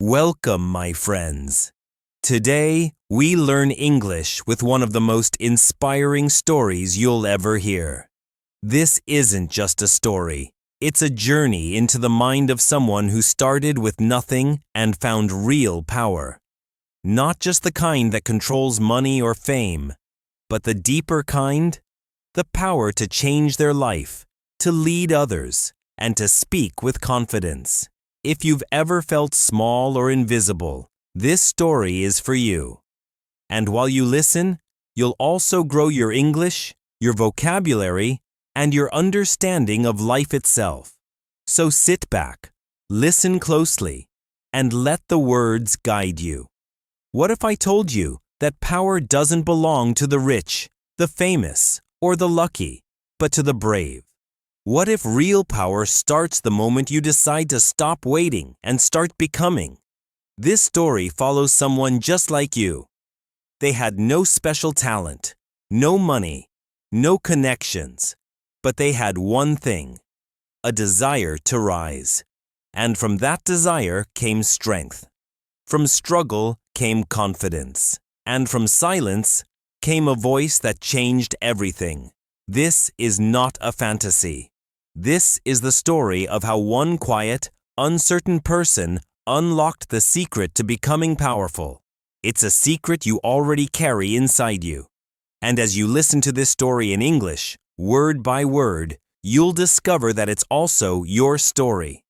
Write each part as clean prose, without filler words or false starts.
Welcome, my friends. Today, we learn English with one of the most inspiring stories you'll ever hear. This isn't just a story. It's a journey into the mind of someone who started with nothing and found real power. Not just the kind that controls money or fame, but the deeper kind, the power to change their life, to lead others, and to speak with confidence. If you've ever felt small or invisible, this story is for you. And while you listen, you'll also grow your English, your vocabulary, and your understanding of life itself. So sit back, listen closely, and let the words guide you. What if I told you that power doesn't belong to the rich, the famous, or the lucky, but to the brave? What if real power starts the moment you decide to stop waiting and start becoming? This story follows someone just like you. They had no special talent, no money, no connections, but they had one thing: a desire to rise. And from that desire came strength. From struggle came confidence. And from silence came a voice that changed everything. This is not a fantasy. This is the story of how one quiet, uncertain person unlocked the secret to becoming powerful. It's a secret you already carry inside you. And as you listen to this story in English, word by word, you'll discover that it's also your story.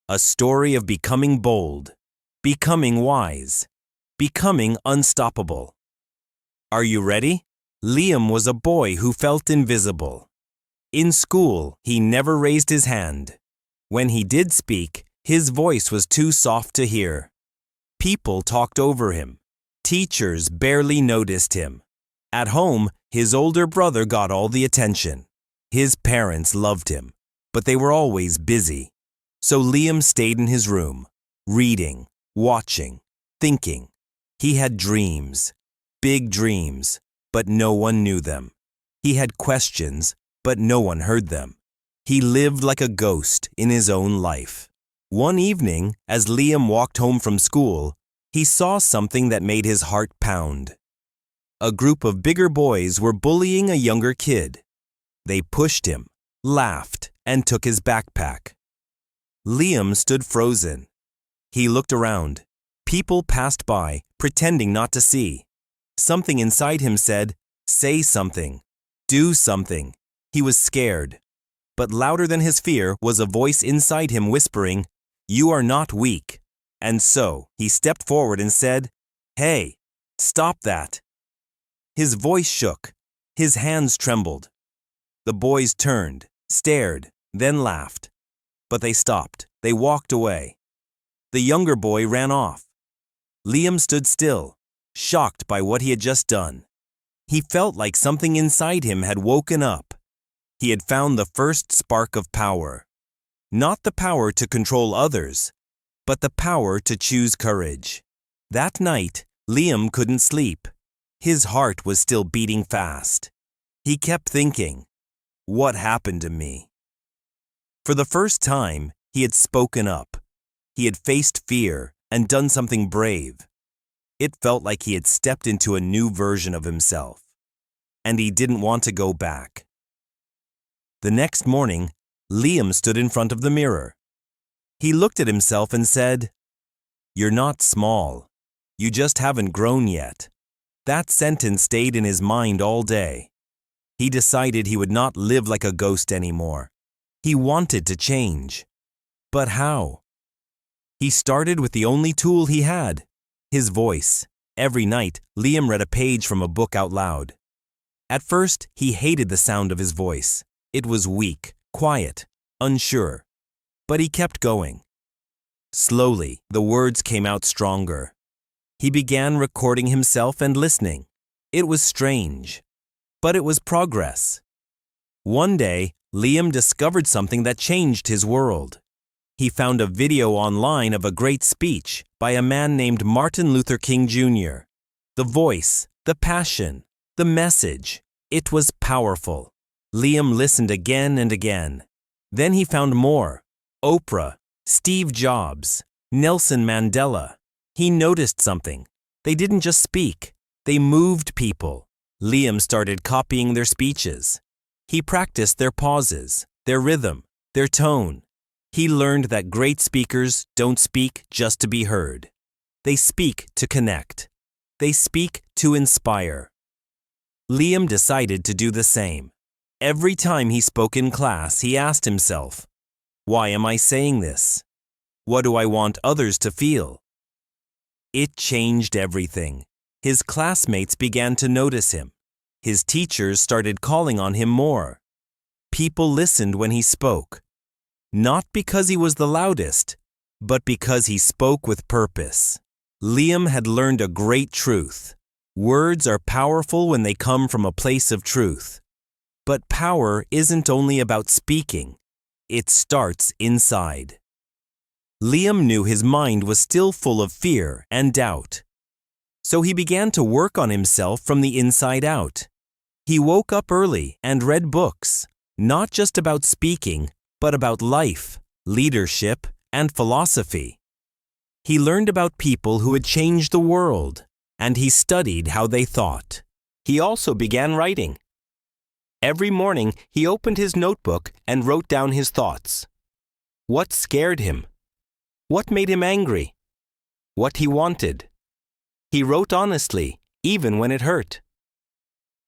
A story of becoming bold, becoming wise, becoming unstoppable. Are you ready? Liam was a boy who felt invisible. In school, he never raised his hand. When he did speak, his voice was too soft to hear. People talked over him. Teachers barely noticed him. At home, his older brother got all the attention. His parents loved him, but they were always busy. So Liam stayed in his room, reading, watching, thinking. He had dreams, big dreams, but no one knew them. He had questions, but no one heard them. He lived like a ghost in his own life. One evening, as Liam walked home from school, he saw something that made his heart pound. A group of bigger boys were bullying a younger kid. They pushed him, laughed, and took his backpack. Liam stood frozen. He looked around. People passed by, pretending not to see. Something inside him said, "Say something. Do something." He was scared. But louder than his fear was a voice inside him whispering, "You are not weak." And so he stepped forward and said, "Hey, stop that." His voice shook. His hands trembled. The boys turned, stared, then laughed. But they stopped. They walked away. The younger boy ran off. Liam stood still, shocked by what he had just done. He felt like something inside him had woken up. He had found the first spark of power. Not the power to control others, but the power to choose courage. That night, Liam couldn't sleep. His heart was still beating fast. He kept thinking, what happened to me? For the first time, he had spoken up. He had faced fear and done something brave. It felt like he had stepped into a new version of himself. And he didn't want to go back. The next morning, Liam stood in front of the mirror. He looked at himself and said, "You're not small. You just haven't grown yet." That sentence stayed in his mind all day. He decided he would not live like a ghost anymore. He wanted to change. But how? He started with the only tool he had, his voice. Every night, Liam read a page from a book out loud. At first, he hated the sound of his voice. It was weak, quiet, unsure. But he kept going. Slowly, the words came out stronger. He began recording himself and listening. It was strange, but it was progress. One day, Liam discovered something that changed his world. He found a video online of a great speech by a man named Martin Luther King Jr. The voice, the passion, the message. It was powerful. Liam listened again and again. Then he found more. Oprah, Steve Jobs, Nelson Mandela. He noticed something. They didn't just speak. They moved people. Liam started copying their speeches. He practiced their pauses, their rhythm, their tone. He learned that great speakers don't speak just to be heard. They speak to connect. They speak to inspire. Liam decided to do the same. Every time he spoke in class, he asked himself, "Why am I saying this? What do I want others to feel?" It changed everything. His classmates began to notice him. His teachers started calling on him more. People listened when he spoke, not because he was the loudest, but because he spoke with purpose. Liam had learned a great truth. Words are powerful when they come from a place of truth. But power isn't only about speaking. It starts inside. Liam knew his mind was still full of fear and doubt. So he began to work on himself from the inside out. He woke up early and read books, not just about speaking, but about life, leadership, and philosophy. He learned about people who had changed the world, and he studied how they thought. He also began writing. Every morning, he opened his notebook and wrote down his thoughts. What scared him? What made him angry? What he wanted? He wrote honestly, even when it hurt.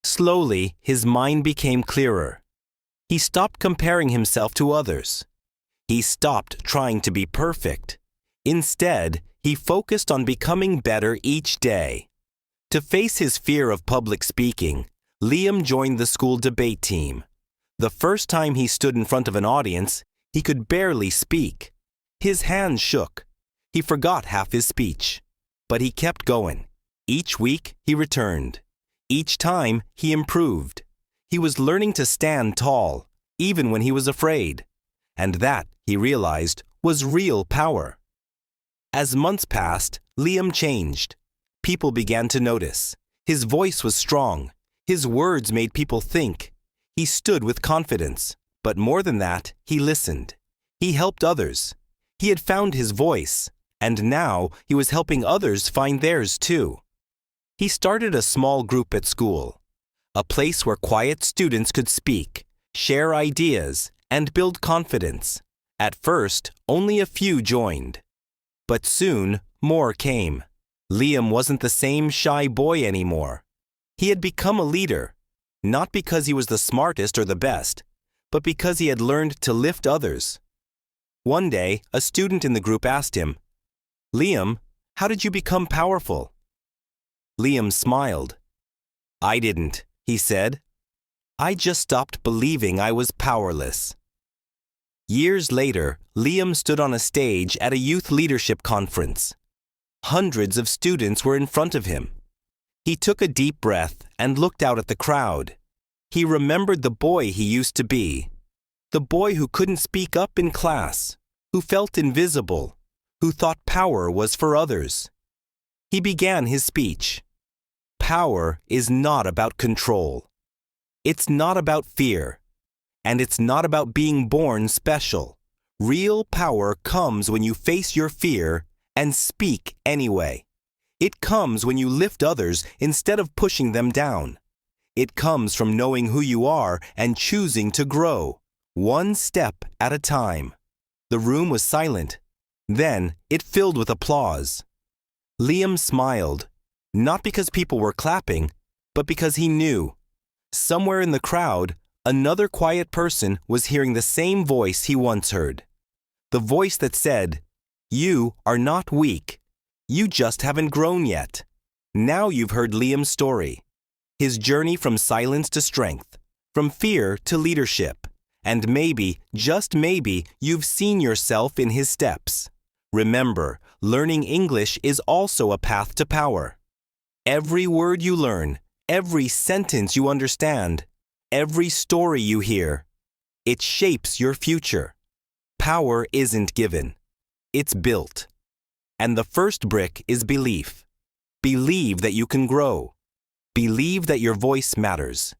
Slowly, his mind became clearer. He stopped comparing himself to others. He stopped trying to be perfect. Instead, he focused on becoming better each day. To face his fear of public speaking, Liam joined the school debate team. The first time he stood in front of an audience, he could barely speak. His hands shook. He forgot half his speech. But he kept going. Each week, he returned. Each time, he improved. He was learning to stand tall, even when he was afraid. And that, he realized, was real power. As months passed, Liam changed. People began to notice. His voice was strong. His words made people think. He stood with confidence. But more than that, he listened. He helped others. He had found his voice. And now, he was helping others find theirs too. He started a small group at school, a place where quiet students could speak, share ideas, and build confidence. At first, only a few joined. But soon, more came. Liam wasn't the same shy boy anymore. He had become a leader, not because he was the smartest or the best, but because he had learned to lift others. One day, a student in the group asked him, "Liam, how did you become powerful?" Liam smiled. "I didn't," he said. "I just stopped believing I was powerless." Years later, Liam stood on a stage at a youth leadership conference. Hundreds of students were in front of him. He took a deep breath and looked out at the crowd. He remembered the boy he used to be, the boy who couldn't speak up in class, who felt invisible, who thought power was for others. He began his speech. Power is not about control. It's not about fear. And it's not about being born special. Real power comes when you face your fear and speak anyway. It comes when you lift others instead of pushing them down. It comes from knowing who you are and choosing to grow, one step at a time. The room was silent. Then it filled with applause. Liam smiled, not because people were clapping, but because he knew. Somewhere in the crowd, another quiet person was hearing the same voice he once heard. The voice that said, "You are not weak. You just haven't grown yet." Now you've heard Liam's story. His journey from silence to strength, from fear to leadership. And maybe, just maybe, you've seen yourself in his steps. Remember, learning English is also a path to power. Every word you learn, every sentence you understand, every story you hear, it shapes your future. Power isn't given. It's built. And the first brick is belief. Believe that you can grow. Believe that your voice matters.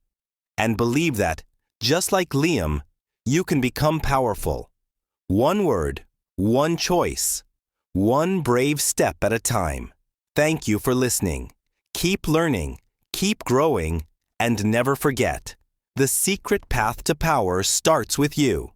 And believe that, just like Liam, you can become powerful. One word, one choice, one brave step at a time. Thank you for listening. Keep learning, keep growing, and never forget, the secret path to power starts with you.